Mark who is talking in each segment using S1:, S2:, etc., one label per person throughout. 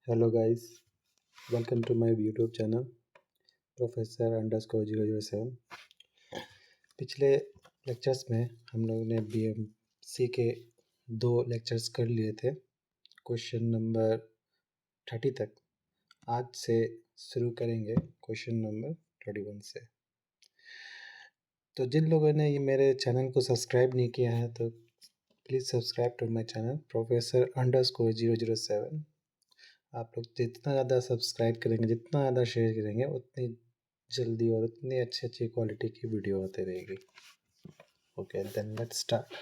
S1: Hello guys, welcome to my YouTube channel professor underscore 007। पिछले lectures में हम लोगों ने BMC के 2 लेक्चर्स कर लिए थे, क्वेश्चन नंबर 30 तक। आज से शुरू करेंगे क्वेश्चन नंबर 31 से। तो जिन लोगों ने ये मेरे चैनल को सब्सक्राइब नहीं किया है तो please subscribe to my channel professor underscore 007। आप लोग जितना ज़्यादा सब्सक्राइब करेंगे, जितना ज़्यादा शेयर करेंगे, उतनी जल्दी और उतनी अच्छी अच्छी क्वालिटी की वीडियो आती रहेगी। Okay, then let's start.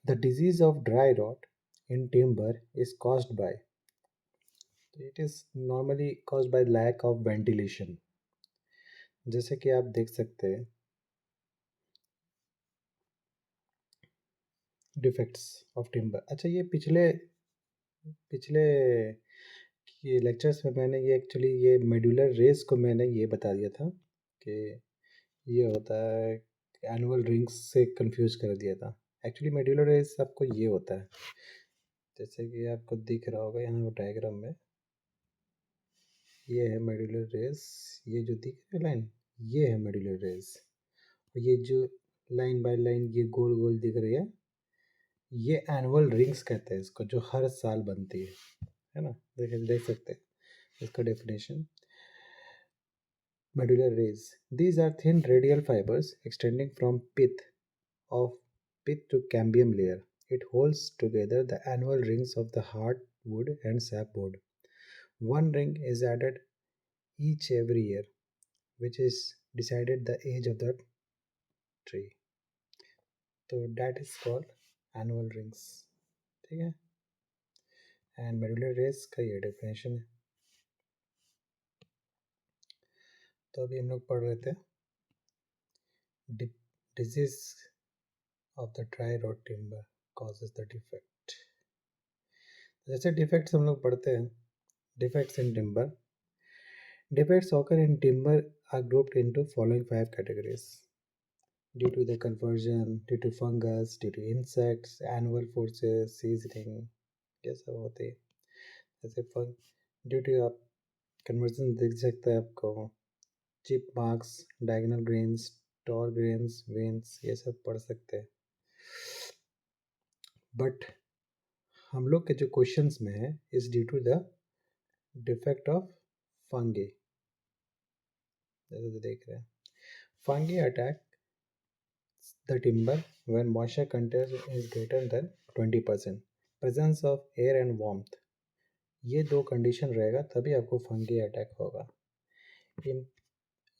S1: The disease of dry rot in timber is caused by, it is normally caused by lack of ventilation. जैसे कि आप देख सकते हैं, डिफेक्ट्स ऑफ टिम्बर। अच्छा, ये पिछले पिछले कि लेक्चर्स में मैंने ये एक्चुअली ये मेडुलर रेस को मैंने ये बता दिया था कि ये होता है, एनुअल रिंग्स से कंफ्यूज कर दिया था। एक्चुअली मेडुलर रेस आपको ये होता है, जैसे कि आपको दिख रहा होगा यहाँ डायग्राम में, ये है मेडुलर रेस। ये जो दिख रही है लाइन, ये है मेडुलर रेस। और ये जो लाइन बाय लाइन ये गोल गोल दिख रही है, ये एनुअल रिंग्स कहते हैं इसको, जो हर साल बनती है ना। देख सकते हैं इसका definition. Medullary rays. These are thin radial fibers extending from pith to cambium layer. It holds together the annual rings of the heart wood and sapwood. One ring is added each every year, which is decided the age of the tree. So that is called annual rings. ठीक है, and medullary race का ये definition है। तो अभी हम लोग पढ़ रहे थे disease of the dry rot timber causes the defect। जैसे डिफेक्ट्स हम लोग पढ़ते हैं, defects in timber. Defects occur in timber are grouped into following 5 categories: due to the conversion, due to fungus, due to insects, annual forces, seasoning, ये सब होते हैं। जैसे ड्यू टू आप कन्वर्जन दिख सकता है आपको, chip marks, diagonal grains, torn grains, wanes, ये सब पढ़ सकते हैं। बट हम लोग के जो क्वेश्चंस में है is due to the defect of fungi. जैसे देख रहे हैं, fungi attack the timber when moisture content is greater than 20%, presence of air and warmth। ये दो कंडीशन रहेगा तभी आपको फंगी अटैक होगा।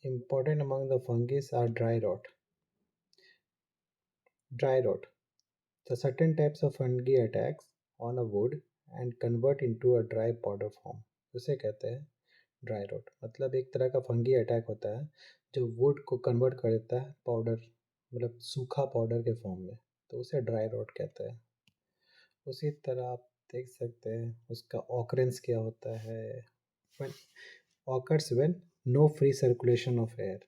S1: Important among the fungus are dry rot। Dry rot, the certain types of fungi attacks on a wood and convert into a dry powder form। उसे कहते हैं dry road. मतलब एक तरह का फंगी अटैक होता है जो वुड को कन्वर्ट कर देता है पाउडर, मतलब सूखा पाउडर के फॉर्म में, तो उसे ड्राई रोट कहते हैं। उसी तरह आप देख सकते हैं उसका ऑकरेंस क्या होता है। when occurs when no free circulation of air,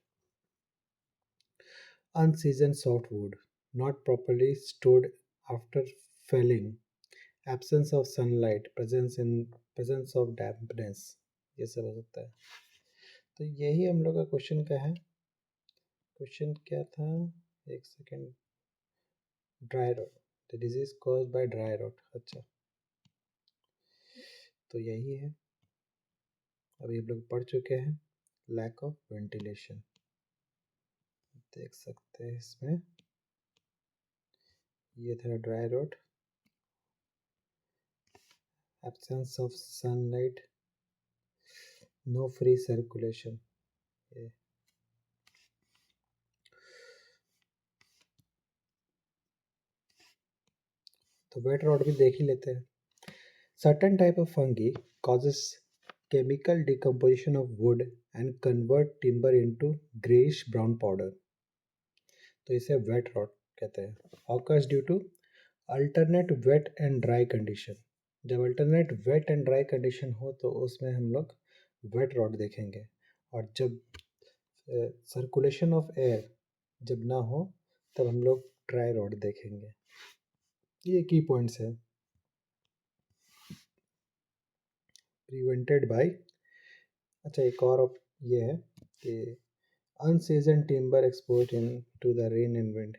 S1: unseasoned softwood, not properly stored after felling, absence of sunlight, presence of dampness, ये सब हो सकता है। तो यही हम लोग का क्वेश्चन का है। क्वेश्चन क्या था, एक second. Dry rot, the disease cause by dry rot. अच्छा, तो यही है, अभी हम लोग पढ़ चुके हैं। लैक ऑफ वेंटिलेशन देख सकते हैं इसमें, ये था dry rot, absence of sunlight, no free circulation. तो वेट रॉट भी देख ही लेते हैं। Certain type of fungi causes chemical decomposition of wood and convert timber into grayish brown powder, तो इसे वेट रॉट कहते हैं। occurs due to alternate wet and dry condition। जब alternate wet and dry condition हो तो उसमें हम लोग वेट रॉट देखेंगे, और जब सर्कुलेशन ऑफ एयर जब ना हो तब हम लोग ड्राई रॉट देखेंगे। ये की पॉइंट्स है। प्रिवेंटेड बाय, अच्छा एक और ये है कि unseason timber expose into the rain and wind.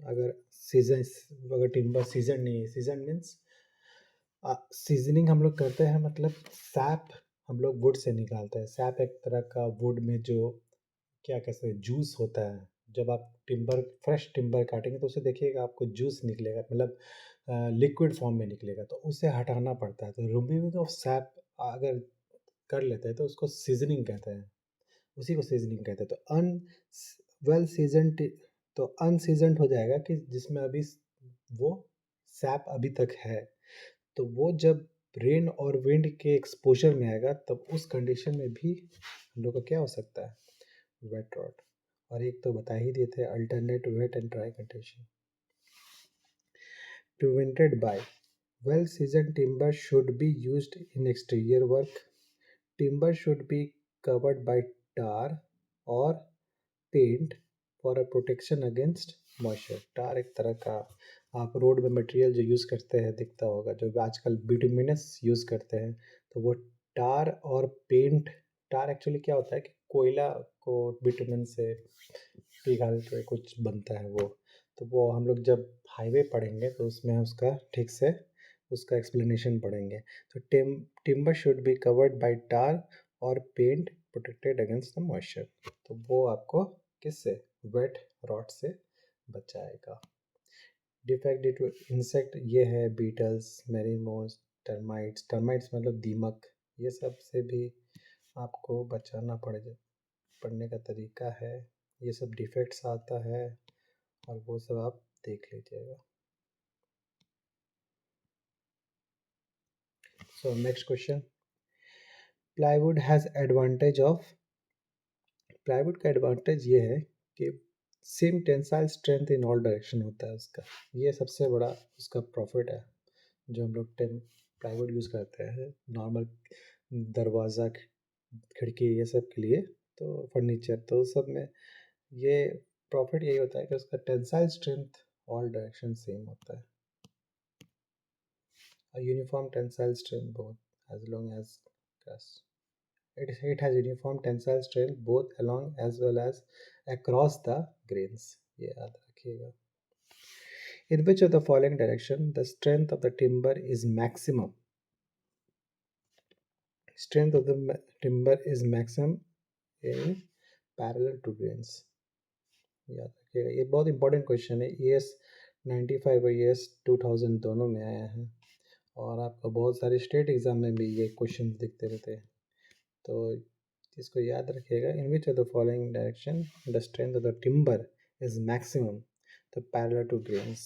S1: अगर सीजन, अगर टिम्बर सीजन नहीं है, सीजन मीन्स सीजनिंग हम लोग करते हैं, मतलब सैप हम लोग वुड से निकालते हैं। सैप एक तरह का वुड में जो क्या कहते हैं जूस होता है। जब आप टिम्बर, फ्रेश टिम्बर काटेंगे तो उसे देखिएगा आपको जूस निकलेगा, मतलब लिक्विड फॉर्म में निकलेगा, तो उसे हटाना पड़ता है। तो रिमूविंग ऑफ सैप अगर कर लेते हैं तो उसको सीजनिंग कहते हैं, उसी को सीजनिंग कहते हैं। तो वेल सीजन, तो अनसीजनड हो जाएगा कि जिसमें अभी वो सैप अभी तक है। तो वो जब रेन और विंड के एक्सपोजर में आएगा तब उस कंडीशन में भी हम लोग का क्या हो सकता है, वेट रॉट। और एक तो बता ही दिए थे, alternate wet and dry condition. Prevented by, well seasoned timber should be used in exterior work. Timber should be covered by tar or paint for a protection against moisture. टार एक तरह का आप रोड में मटेरियल जो use करते हैं दिखता होगा, जो आजकल बिटुमिनस यूज़ करते हैं, तो वो टार और पेंट। टार एक्चुअली क्या होता है कि कोयला को बिटुमिन से पिघाल के कुछ बनता है वो। तो वो हम लोग जब हाईवे पढ़ेंगे तो उसमें उसका ठीक से उसका एक्सप्लेनेशन पढ़ेंगे। तो timber should be covered by tar और paint protected against the moisture. तो वो आपको किससे, वेट रॉट से बचाएगा। डिफेक्ट ड्यू टू इंसेक्ट ये है बीटल्स, मेरीमोस, टर्माइट्स। टर्माइट्स मतलब दीमक, ये सब से भी आपको बचाना पड़ने का तरीका है। ये सब डिफेक्ट्स आता है और वो सब आप देख लीजिएगा। So next question, plywood has advantage of, plywood का एडवांटेज ये है कि same tensile strength in all direction होता है उसका, ये सबसे बड़ा उसका प्रॉफिट है। जो हम लोग प्लाईवुड यूज़ करते हैं नॉर्मल दरवाज़ा, खिड़की, ये सब के लिए, तो फर्नीचर, तो सब में ये प्रॉफिट यही होता है कि उसका tensile strength all direction same होता है। A uniform tensile strength both as long as it has uniform tensile strength both along as well as across the grains, ये याद रखिएगा। In which of the following direction the strength of the timber is maximum? Strength of the timber is maximum in parallel to grains, याद रखिएगा। ये बहुत important question है, ES 95 और ES 2000 दोनों में आया है, और आपको बहुत सारे स्टेट एग्जाम में भी ये क्वेश्चन दिखते रहते हैं, तो इसको याद रखिएगा। In which of the following direction the strength of the timber is maximum, तो parallel to grains.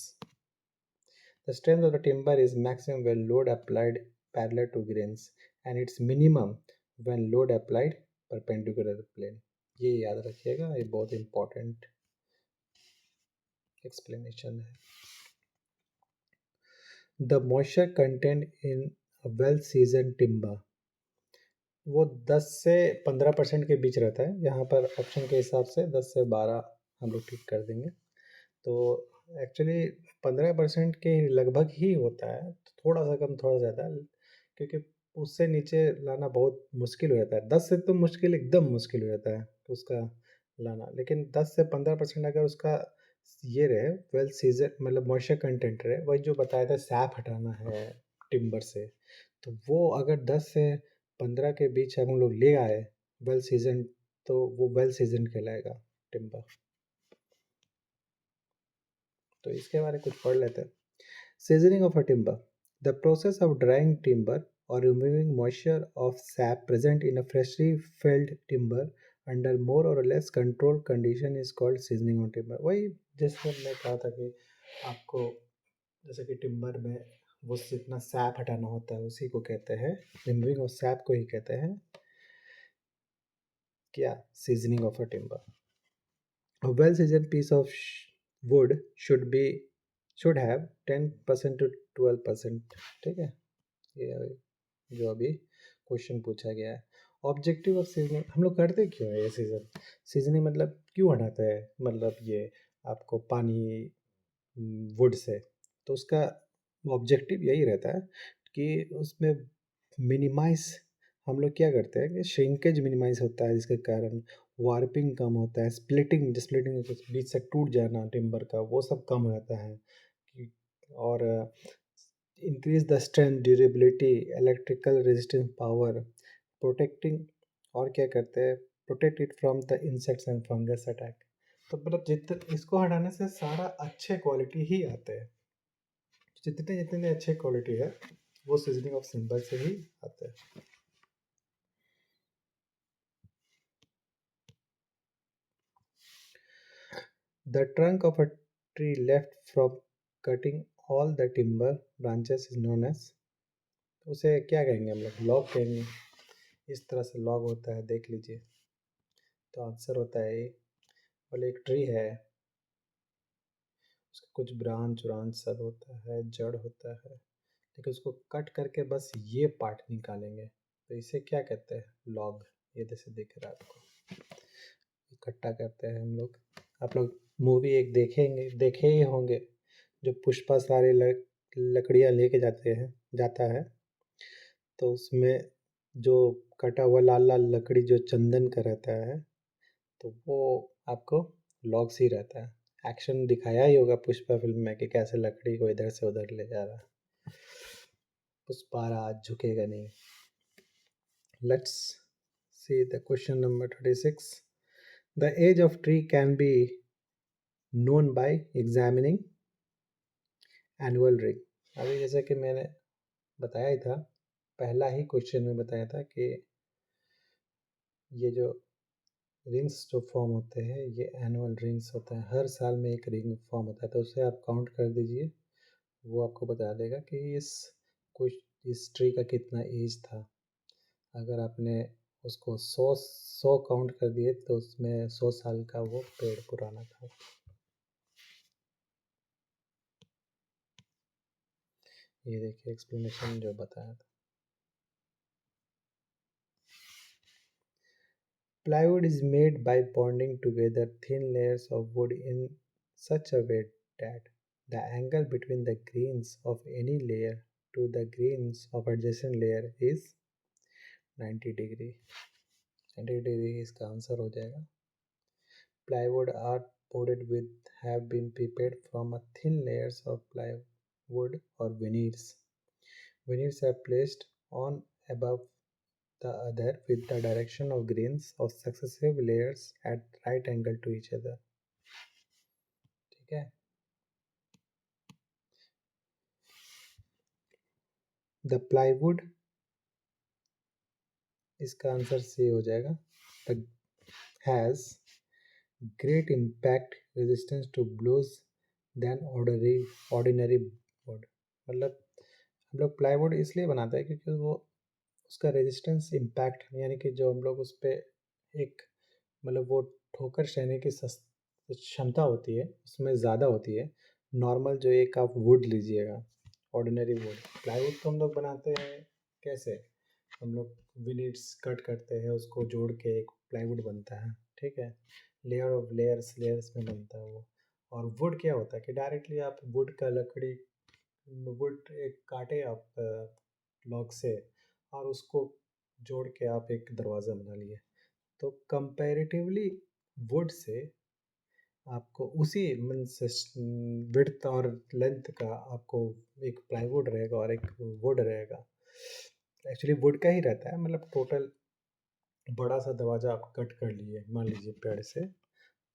S1: The strength of the timber is maximum when load applied parallel to grains and it's minimum when load applied perpendicular plane. ये याद रखिएगा, ये बहुत important explanation है। The moisture content in well season timber, वो 10 से 15% के बीच रहता है। यहाँ पर ऑप्शन के हिसाब से 10 से 12 हम लोग ठीक कर देंगे। तो एक्चुअली 15% के लगभग ही होता है, तो थोड़ा सा कम थोड़ा ज़्यादा, क्योंकि उससे नीचे लाना बहुत मुश्किल हो जाता है। 10 से तो मुश्किल, एकदम मुश्किल हो जाता है उसका लाना, लेकिन 10 से 15% अगर उसका ये रहे, वेल सीजन मतलब मॉइस्चर कंटेंट रहे, वही जो बताया था सैप हटाना है टिम्बर से, तो वो अगर 10 से 15 के बीच हम लोग ले आए वेल सीजन, तो वो वेल सीजन कहलाएगा टिम्बर। तो इसके बारे में कुछ पढ़ लेते हैं। Seasoning of a timber, the process of drying timber और removing moisture of sap present in a freshly felled timber under more और less control condition is called seasoning of timber. वही जैसे मैं कहा था कि आपको जैसे कि टिम्बर में वो जितना सैप हटाना होता है उसी को कहते हैं, रिमूविंग ऑफ सैप को ही कहते हैं क्या, seasoning of a timber. A well-seasoned piece of wood should have 10% to 12%, ठीक है, ये जो अभी क्वेश्चन पूछा गया है। ऑब्जेक्टिव ऑफ सीजनिंग, हम लोग करते क्यों है ये सीजनिंग मतलब क्यों हटाते हैं, मतलब ये आपको पानी वुड से, तो उसका ऑब्जेक्टिव यही रहता है कि उसमें मिनिमाइज हम लोग क्या करते हैं कि श्रिंकेज मिनिमाइज होता है, जिसके कारण वार्पिंग कम होता है, स्प्लिटिंग स्प्लिटिंग बीच से टूट जाना टिम्बर का, वो सब कम हो जाता है और increase the strength, durability, electrical resistance power, protecting, और क्या करते हैं, protect it from the insects and fungus attack. तो मतलब जितने इसको हटाने से सारा अच्छे क्वालिटी ही आते हैं, जितने जितने अच्छे क्वालिटी है वो सीजनिंग ऑफ सिंबल से ही आते हैं। The trunk of a tree left from cutting all the timber branches is known as, उसे क्या कहेंगे हम लोग, लॉग कहेंगे। इस तरह से लॉग होता है, देख लीजिए। तो आंसर होता है ए। बोले एक ट्री है, उसका कुछ ब्रांच व्रांच सब होता है, जड़ होता है, लेकिन उसको कट करके बस ये पार्ट निकालेंगे तो इसे क्या कहते हैं, लॉग। ये जैसे दिख रहा है आपको, इकट्ठा करते हैं हम लोग। आप लोग मूवी एक देखे ही होंगे, जो पुष्पा सारे लकड़ियाँ लेके जाता है, तो उसमें जो कटा हुआ लाल लाल लकड़ी जो चंदन का रहता है, तो वो आपको लॉग्स ही रहता है। एक्शन दिखाया ही होगा पुष्पा फिल्म में कि कैसे लकड़ी को इधर से उधर ले जा रहा है। पुष्पा आज झुकेगा नहीं। Let's see the question number 36। The age of tree can be known by examining annual ring. अभी जैसे कि मैंने बताया ही था, पहला ही क्वेश्चन में बताया था कि ये जो रिंग्स जो फॉर्म होते हैं ये एनुअल रिंग्स होते हैं, हर साल में एक रिंग फॉर्म होता है, तो उसे आप काउंट कर दीजिए, वो आपको बता देगा कि कुछ इस ट्री का कितना एज था। अगर आपने उसको 100 काउंट कर दिए तो उसमें 100 साल का वो पेड़ पुराना था। ये देखिए एक्सप्लेनेशन जो बताया था। Plywood is made by bonding together thin layers of wood in such a way that the angle between the grains of any layer to the grains of adjacent layer is 90 degree। 90 degree इसका answer हो जाएगा। Plywood are boarded with have been prepared from a thin layers of plywood or veneers. Veneers are placed on above the other with the direction of grains of successive layers at right angle to each other। ठीक है। The plywood, इसका answer C हो जाएगा। The has great impact resistance to blows than ordinary wood। मतलब हम लोग plywood इसलिए बनाते हैं क्योंकि वो उसका रेजिस्टेंस इम्पैक्ट, यानी कि जो हम लोग उस पर एक मतलब वो ठोकर सहने की क्षमता होती है उसमें ज़्यादा होती है, नॉर्मल जो एक आप वुड लीजिएगा, ऑर्डिनरी वुड। प्लाईवुड तो हम लोग बनाते हैं कैसे, हम लोग विनिट्स कट करते हैं, उसको जोड़ के एक प्लाईवुड बनता है, ठीक है। लेयर ऑफ लेयर्स लेयर्स में बनता है वो। और वुड क्या होता है कि डायरेक्टली आप वुड का लकड़ी, वुड एक काटे आप लॉग से और उसको जोड़ के आप एक दरवाज़ा बना लिए। तो कंपैरेटिवली वुड से आपको उसी मीन्स विड्थ और लेंथ का आपको एक प्लाईवुड रहेगा और एक वुड रहेगा। एक्चुअली वुड का ही रहता है, मतलब टोटल बड़ा सा दरवाज़ा आप कट कर लिए मान लीजिए पेड़ से,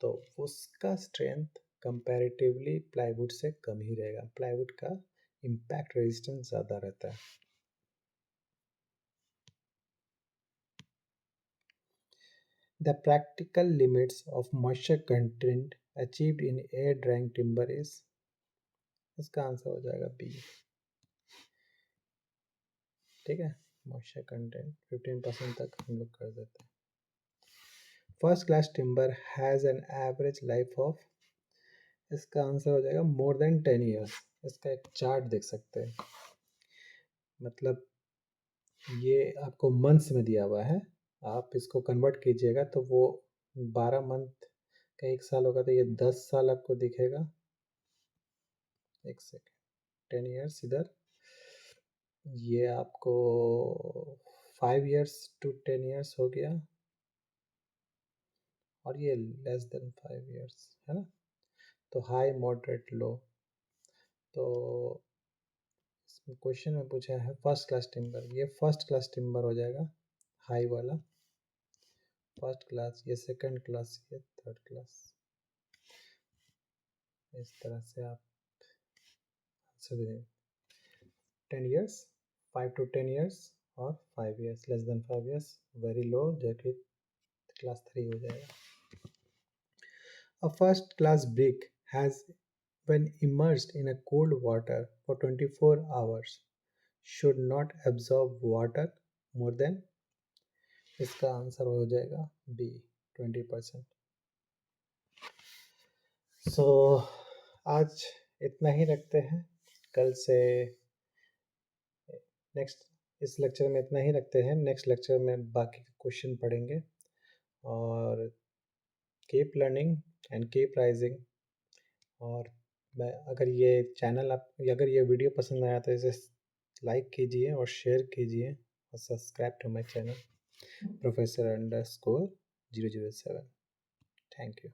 S1: तो उसका स्ट्रेंथ कंपैरेटिवली प्लाईवुड से कम ही रहेगा। प्लाईवुड का इम्पैक्ट रेजिस्टेंस ज़्यादा रहता है। The practical limits of moisture content achieved in air drying timber is, इसका आंसर हो जाएगा बी। ठीक है, मॉइस्चर कंटेंट 15% तक हम लोग कर देते हैं। First class timber has an average life of, इसका आंसर हो जाएगा मोर देन 10 ईयर्स। इसका एक चार्ट देख सकते हैं, मतलब ये आपको मंथ्स में दिया हुआ है, आप इसको कन्वर्ट कीजिएगा तो वो 12 मंथ का एक साल होगा, तो ये 10 साल आपको दिखेगा। एक सेकेंड, 10 ईयर्स इधर ये आपको 5 इयर्स टू 10 इयर्स हो गया, और ये लेस देन 5 इयर्स है ना। तो हाई, मॉडरेट, लो। तो इसमें क्वेश्चन में पूछा है फर्स्ट क्लास टिम्बर, ये फर्स्ट क्लास टिम्बर हो जाएगा, हाई वाला फर्स्ट क्लास, ये सेकंड क्लास, ये थर्ड क्लास। इस तरह से आप आंसर देंगे। 10 इयर्स, 5 to 10 इयर्स, और 5 years, less than 5 years, very low जो कि क्लास 3 हो जाएगा। A first class brick has, when immersed in a cold water for 24 hours, should not absorb water more than, इसका आंसर हो जाएगा B, 20%। सो आज इतना ही रखते हैं। कल से नेक्स्ट, इस लेक्चर में इतना ही रखते हैं। नेक्स्ट लेक्चर में बाकी क्वेश्चन पढ़ेंगे। और keep learning and keep rising. और मैं, अगर ये चैनल आप, अगर ये वीडियो पसंद आया तो इसे लाइक कीजिए और शेयर कीजिए, और subscribe to my channel professor underscore 007। Thank you.